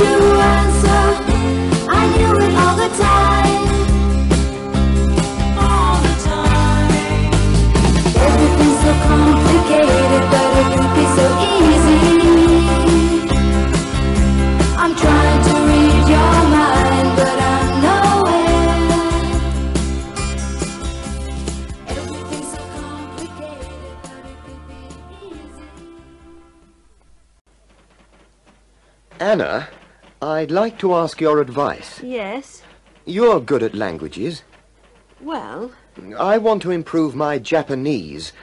you answer? I knew it all the time. All the time. Everything's so complicated, but it could be so easy. I'm trying to read your mind, but I'm nowhere. Everything's so complicated, but it could be easy. Anna, I'd like to ask your advice. Yes? You're good at languages. Well, I want to improve my Japanese.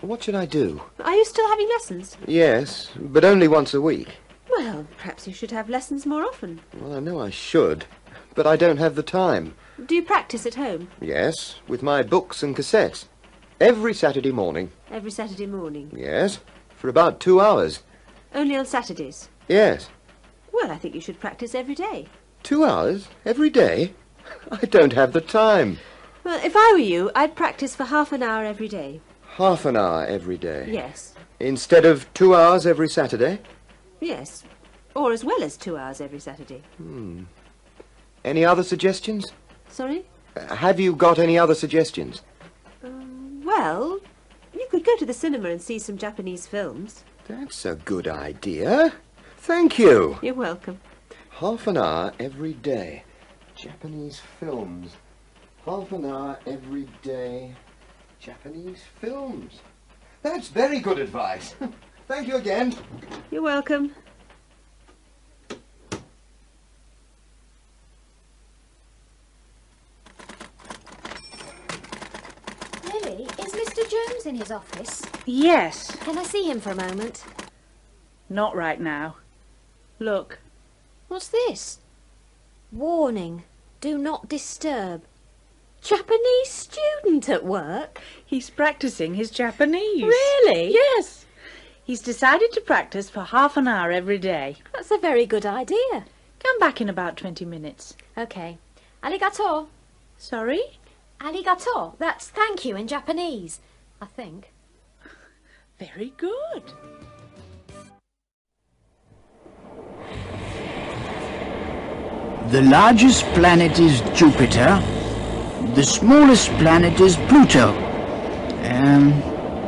What should I do? are you still having lessons? Yes, but only once a week. Well, perhaps you should have lessons more often. Well, I know I should, but I don't have the time. Do you practice at home? Yes, with my books and cassettes. Every Saturday morning. Every Saturday morning? Yes, for about 2 hours. Only on Saturdays? Yes. Well, I think you should practice every day. 2 hours? Every day? I don't have the time. Well, if I were you, I'd practice for half an hour every day. Half an hour every day? Yes. Instead of 2 hours every Saturday? Yes. Or as well as 2 hours every Saturday. Any other suggestions? Sorry? Have you got any other suggestions? Well, you could go to the cinema and see some Japanese films. That's a good idea. Thank you. You're welcome. Half an hour every day. Japanese films. Half an hour every day. Japanese films. That's very good advice. Thank you again. You're welcome. Lily, is Mr. Jones in his office? Yes. Can I see him for a moment? Not right now. Look. What's this? Warning. Do not disturb. Japanese student at work? He's practicing his Japanese. Really? Yes. He's decided to practice for half an hour every day. That's a very good idea. Come back in about 20 minutes. Okay. Arigato. Sorry? Arigato. That's thank you in Japanese, I think. Very good. The largest planet is Jupiter. The smallest planet is Pluto.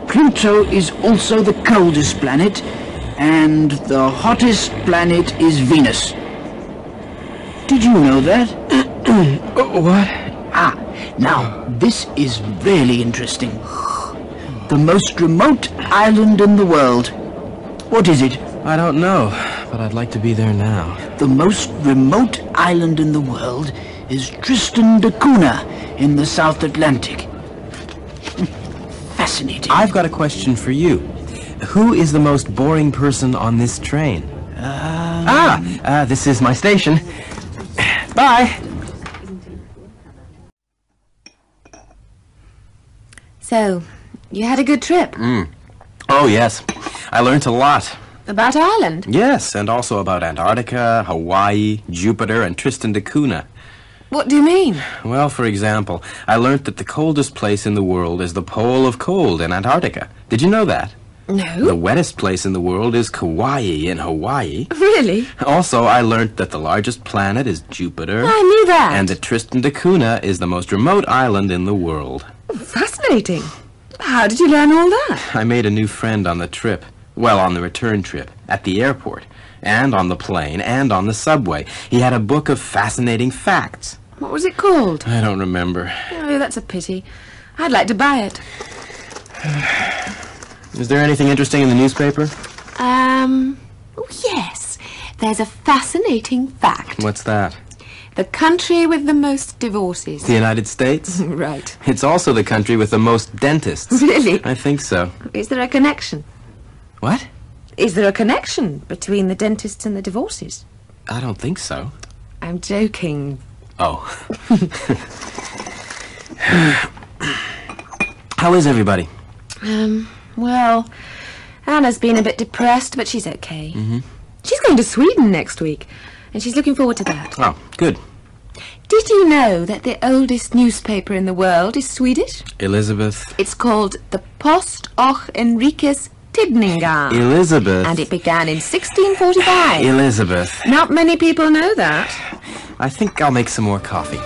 Pluto is also the coldest planet, and the hottest planet is Venus. Did you know that? What? Now, this is really interesting. The most remote island in the world. What is it? I don't know, but I'd like to be there now. The most remote island in the world is Tristan da Cunha in the South Atlantic. Fascinating. I've got a question for you. Who is the most boring person on this train? This is my station. Bye. So, you had a good trip? Oh, yes. I learnt a lot. About Ireland? Yes, and also about Antarctica, Hawaii, Jupiter, and Tristan da Cunha. What do you mean? Well, for example, I learnt that the coldest place in the world is the Pole of Cold in Antarctica. Did you know that? No. The wettest place in the world is Kauai in Hawaii. Really? Also, I learnt that the largest planet is Jupiter. I knew that. And that Tristan da Cunha is the most remote island in the world. Fascinating. How did you learn all that? I made a new friend on the trip. Well, on the return trip, at the airport, and on the plane, and on the subway. He had a book of fascinating facts. What was it called? I don't remember. Oh, that's a pity. I'd like to buy it. Is there anything interesting in the newspaper? Oh, yes. There's a fascinating fact. What's that? The country with the most divorces. The United States? Right. It's also the country with the most dentists. Really? I think so. Is there a connection? What? Is there a connection between the dentists and the divorces? I don't think so. I'm joking. Oh. How is everybody? Well, Anna's been a bit depressed, but she's okay. She's going to Sweden next week, and she's looking forward to that. Oh, good. Did you know that the oldest newspaper in the world is Swedish? Elizabeth? It's called the Post och Inrikes Tidningar. Elizabeth. And it began in 1645. Elizabeth. Not many people know that. I think I'll make some more coffee.